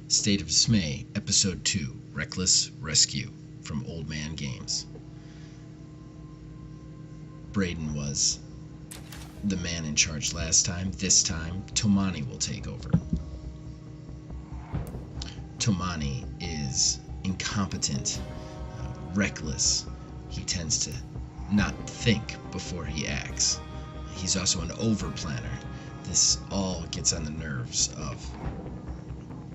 State of Dismay, Episode 2, Reckless Rescue, from Old Man Games. Braden was the man in charge last time. This time, Tomane will take over. Tomane is incompetent, reckless. He tends to not think before he acts. He's also an over-planner. This all gets on the nerves of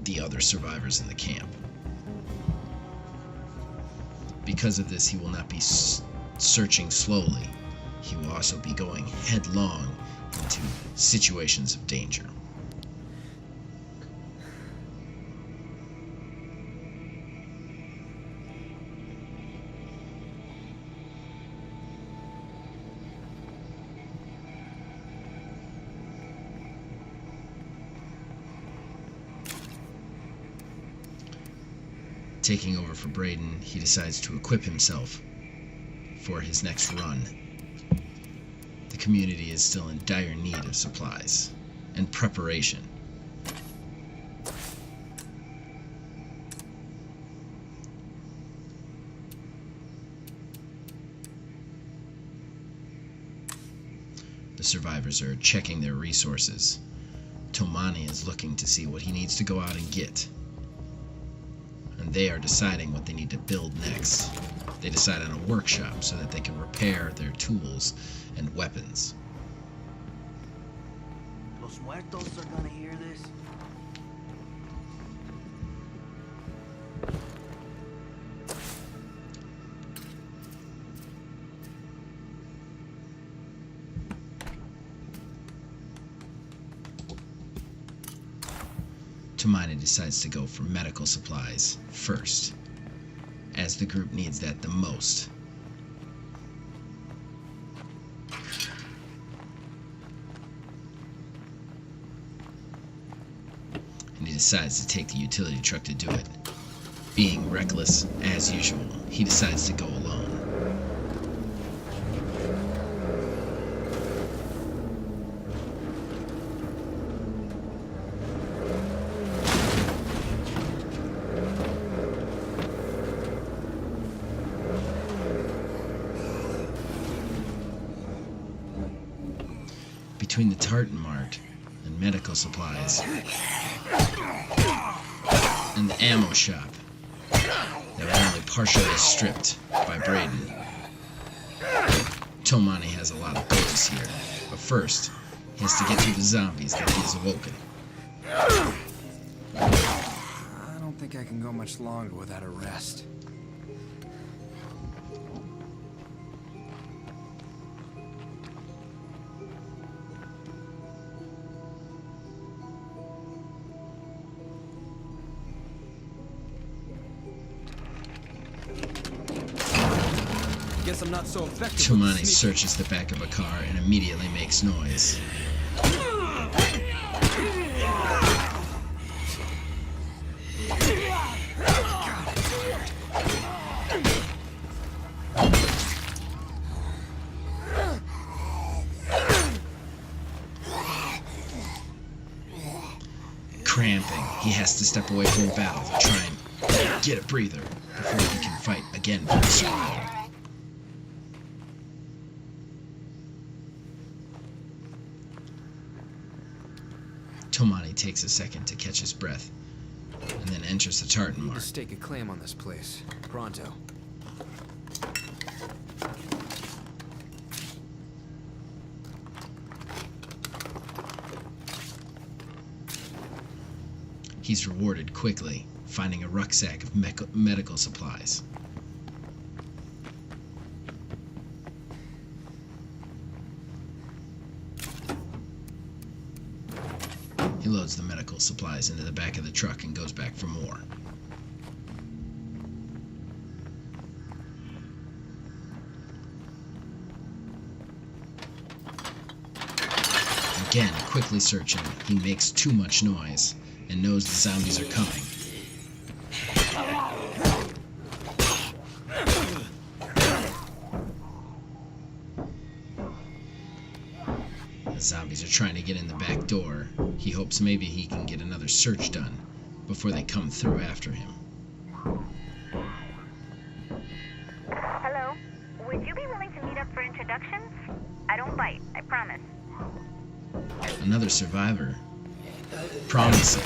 the other survivors in the camp. Because of this, he will not be searching slowly. He will also be going headlong into situations of danger. Taking over for Braden, he decides to equip himself for his next run. The community is still in dire need of supplies and preparation. The survivors are checking their resources. Tomane is looking to see what he needs to go out and get. And they are deciding what they need to build next. They decide on a workshop so that they can repair their tools and weapons. Los muertos are gonna hear this. Tomane decides to go for medical supplies first, as the group needs that the most. And he decides to take the utility truck to do it. Being reckless, as usual, he decides to go alone. Between the tartan mart and medical supplies and the ammo shop that were only partially stripped by Braden, Tomane has a lot of goals here. But first, he has to get through the zombies that he has awoken. I don't think I can go much longer without a rest. Guess I'm not so effective. Tomane searches the back of a car and immediately makes noise. Cramping, he has to step away from the battle to try and get a breather before he can fight again for his survival. Tomane takes a second to catch his breath, and then enters the tartan Need to mart. stake a claim on this place. Pronto. He's rewarded quickly, finding a rucksack of medical supplies. He loads the medical supplies into the back of the truck and goes back for more. Again, quickly searching, he makes too much noise and knows the zombies are coming. The zombies are trying to get in the back door. He hopes maybe he can get another search done before they come through after him. Hello? Would you be willing to meet up for introductions? I don't bite, I promise. Another survivor. Promising.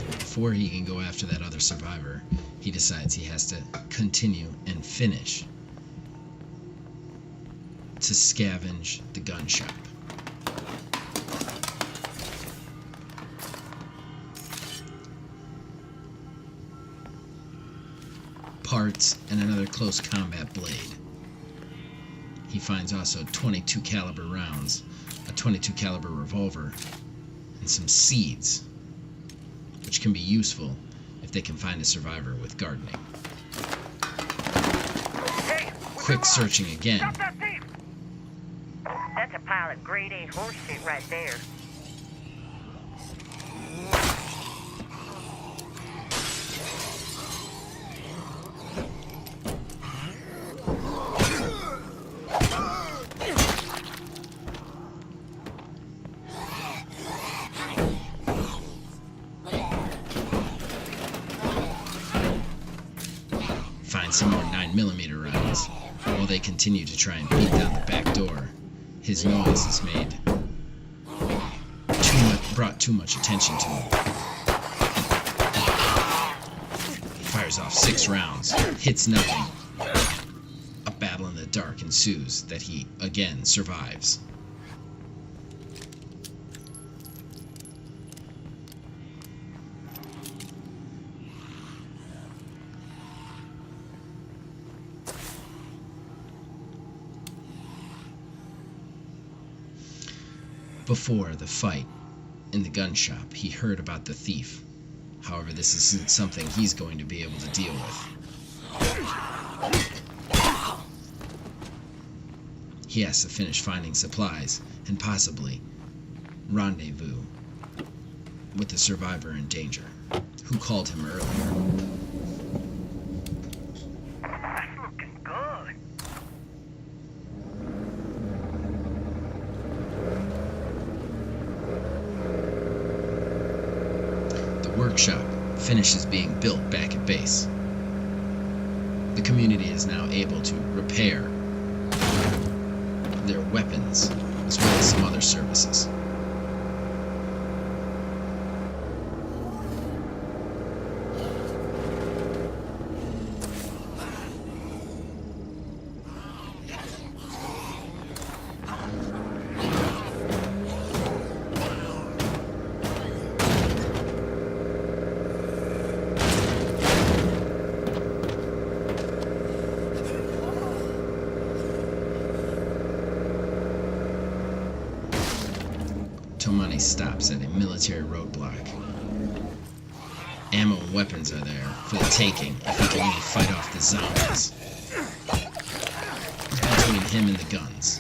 Before he can go after that other survivor, he decides he has to continue and finish to scavenge the gun shop. Parts and another close combat blade. He finds also 22 caliber rounds, a 22 caliber revolver, and some seeds, which can be useful if they can find a survivor with gardening. Hey, Quick searching again. stop that thief! That's a pile of grade A horse shit right there. Find some more 9mm rounds. While they continue to try and beat down the back door, his noise has brought too much attention to him. He fires off 6 rounds, hits nothing. A battle in the dark ensues that he again survives. Before the fight in the gun shop, he heard about the thief. However, this isn't something he's going to be able to deal with. He has to finish finding supplies and possibly rendezvous with the survivor in danger, who called him earlier. That's looking good. The workshop finishes being built back at base. The community is now able to repair their weapons as well as some other services. Tomane stops at a military roadblock. Ammo and weapons are there for the taking if he can only fight off the zombies between him and the guns.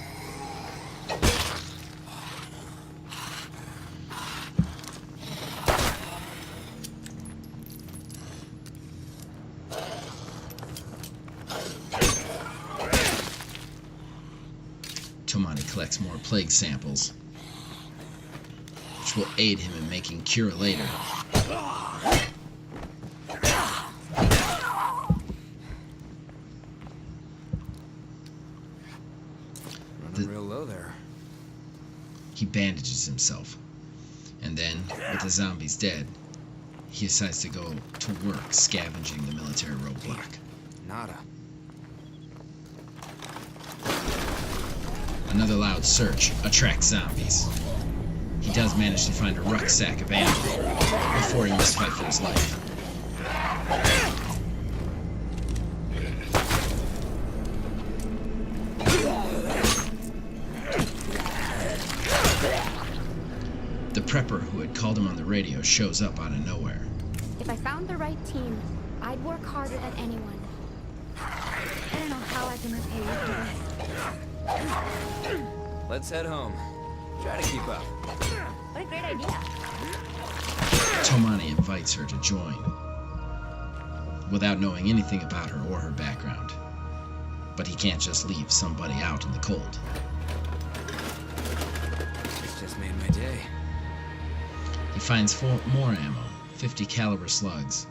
Tomane collects more plague samples, which will aid him in making cure later. Running real low there. He bandages himself, and then, with the zombies dead, he decides to go to work scavenging the military roadblock. Nada. Another loud search attracts zombies. He does manage to find a rucksack of ammo before he must fight for his life. The prepper who had called him on the radio shows up out of nowhere. If I found the right team, I'd work harder than anyone. I don't know how I can repay you for this. Let's head home. Try to keep up. What a great idea. Tomane invites her to join, without knowing anything about her or her background. But he can't just leave somebody out in the cold. This just made my day. He finds 4 more ammo, 50 caliber slugs,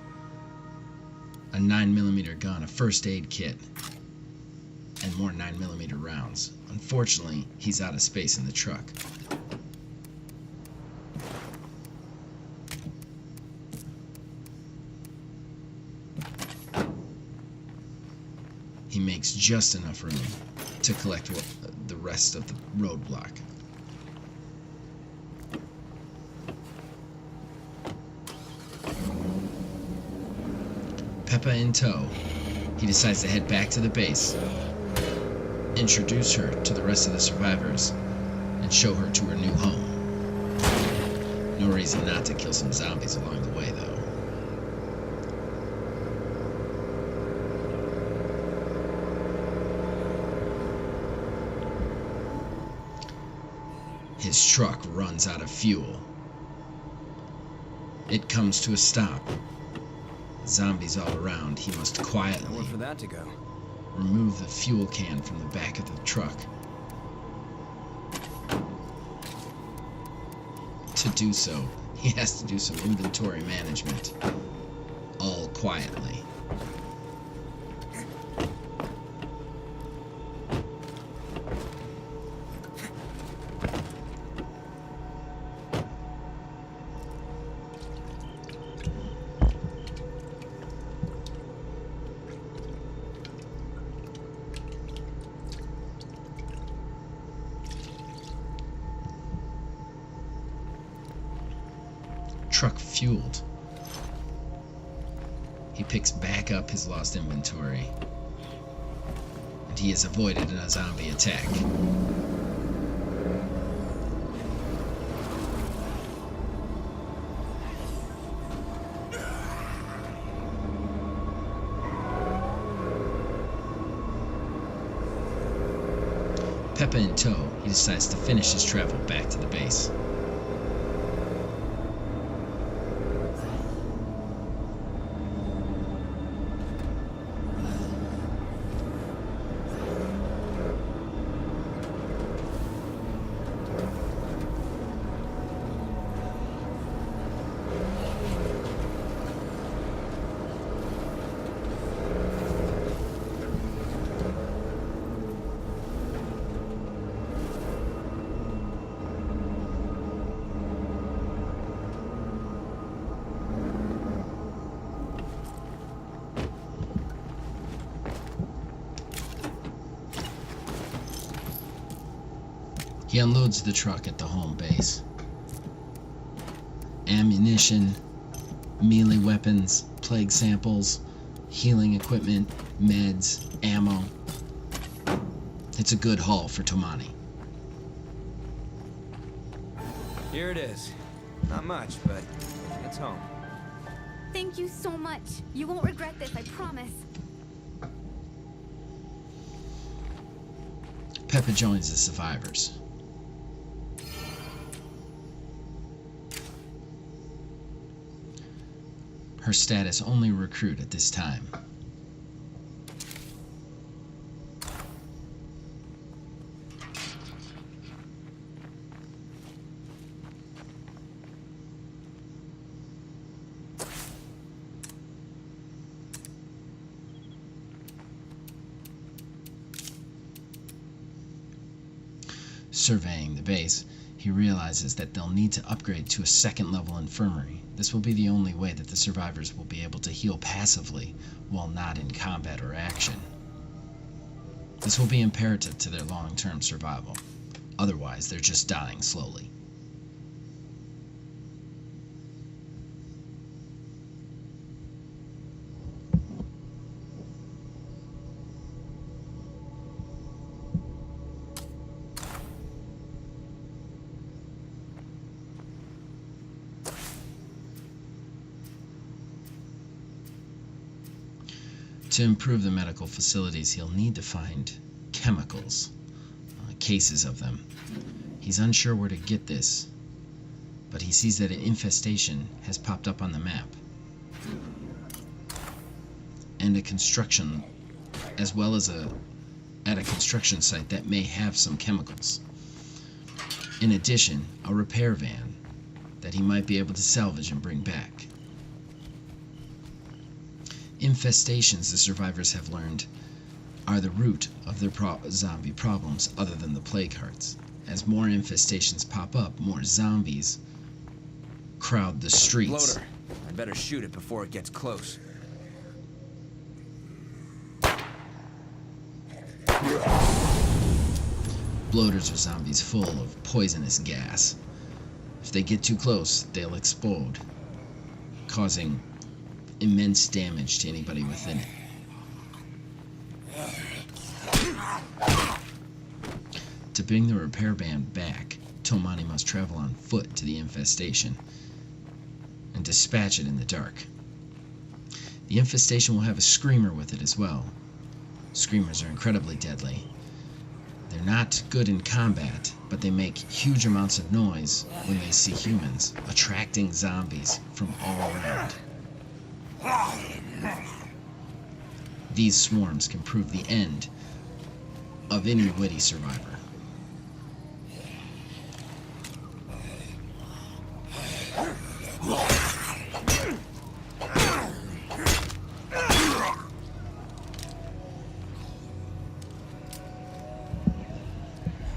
a 9mm gun, a first aid kit, and more 9mm rounds. Unfortunately, he's out of space in the truck. He makes just enough room to collect the rest of the roadblock. Peppa in tow, he decides to head back to the base, introduce her to the rest of the survivors, and show her to her new home. No reason not to kill some zombies along the way, though. His truck runs out of fuel. It comes to a stop. Zombies all around. He must quietly Nowhere for that to go. remove the fuel can from the back of the truck. To do so, he has to do some inventory management, all quietly. Truck fueled. He picks back up his lost inventory, and he has avoided a zombie attack. Peppa in tow, he decides to finish his travel back to the base. He unloads the truck at the home base. Ammunition, melee weapons, plague samples, healing equipment, meds, ammo. It's a good haul for Tomane. Here it is. Not much, but it's home. Thank you so much. You won't regret this, I promise. Peppa joins the survivors. Her status only recruit at this time. Surveying the base, he realizes that they'll need to upgrade to a second-level infirmary. This will be the only way that the survivors will be able to heal passively while not in combat or action. This will be imperative to their long-term survival. Otherwise, they're just dying slowly. To improve the medical facilities, he'll need to find chemicals, cases of them. He's unsure where to get this, but he sees that an infestation has popped up on the map. And a construction, as well as at a construction site that may have some chemicals. In addition, a repair van that he might be able to salvage and bring back. Infestations, the survivors have learned, are the root of their zombie problems other than the plague hearts. As more infestations pop up, more zombies crowd the streets. Bloater. I better shoot it before it gets close. Bloaters are zombies full of poisonous gas. If they get too close, they'll explode, causing immense damage to anybody within it. To bring the repair van back, Tomane must travel on foot to the infestation and dispatch it in the dark. The infestation will have a screamer with it as well. Screamers are incredibly deadly. They're not good in combat, but they make huge amounts of noise when they see humans, attracting zombies from all around. These swarms can prove the end of any witty survivor.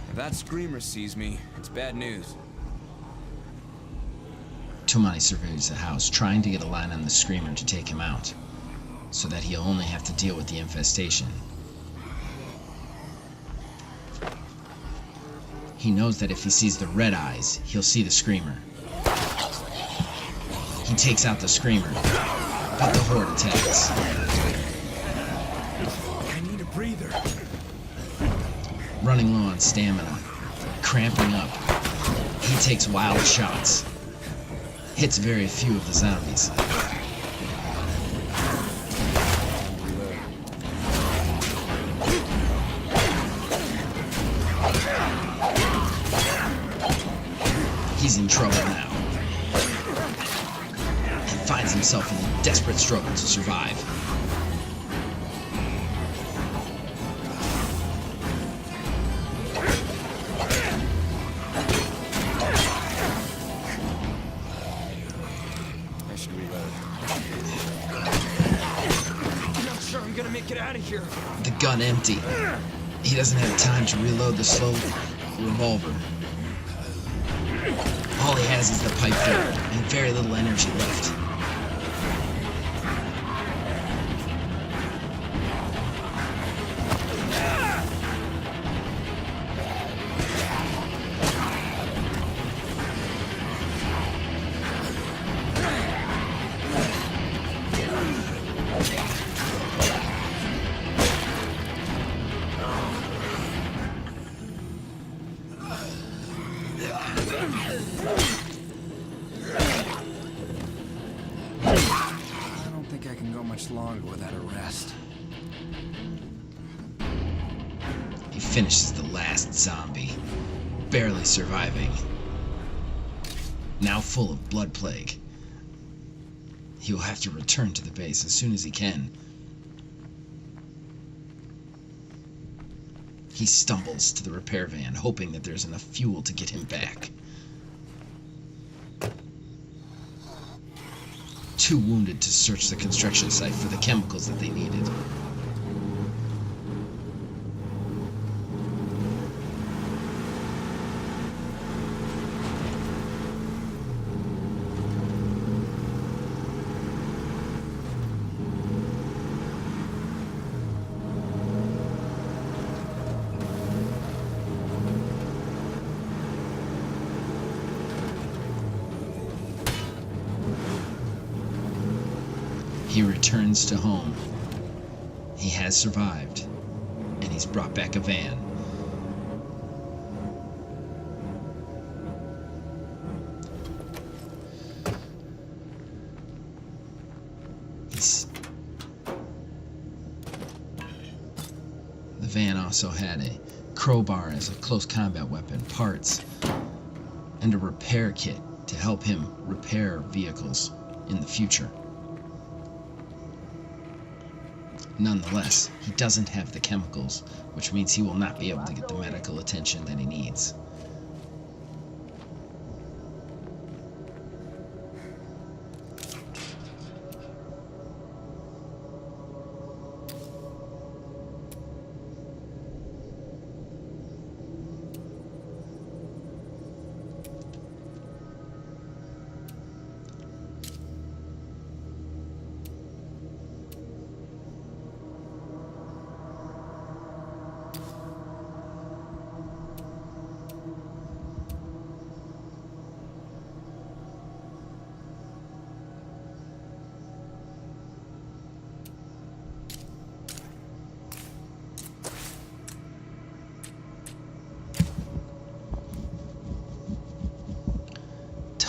If that screamer sees me, it's bad news. Tomane surveys the house, trying to get a line on the screamer to take him out, so that he'll only have to deal with the infestation. He knows that if he sees the red eyes, he'll see the screamer. He takes out the screamer, but the horde attacks. I need a breather. Running low on stamina, cramping up, he takes wild shots. Hits very few of the zombies. He's in trouble now, and finds himself in a desperate struggle to survive. The gun empty. He doesn't have time to reload the slow revolver. All he has is the pipe filler and very little energy left. I don't think I can go much longer without a rest. He finishes the last zombie, barely surviving. Now full of blood plague. He will have to return to the base as soon as he can. He stumbles to the repair van, hoping that there's enough fuel to get him back. Too wounded to search the construction site for the chemicals that they needed. He returns to home. He has survived, and he's brought back a van. The van also had a crowbar as a close combat weapon, parts, and a repair kit to help him repair vehicles in the future. Nonetheless, he doesn't have the chemicals, which means he will not be able to get the medical attention that he needs.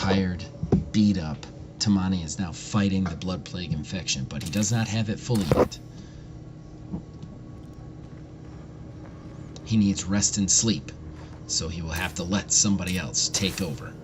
Tired, beat up, Tomane is now fighting the blood plague infection, but he does not have it fully yet. He needs rest and sleep, so he will have to let somebody else take over.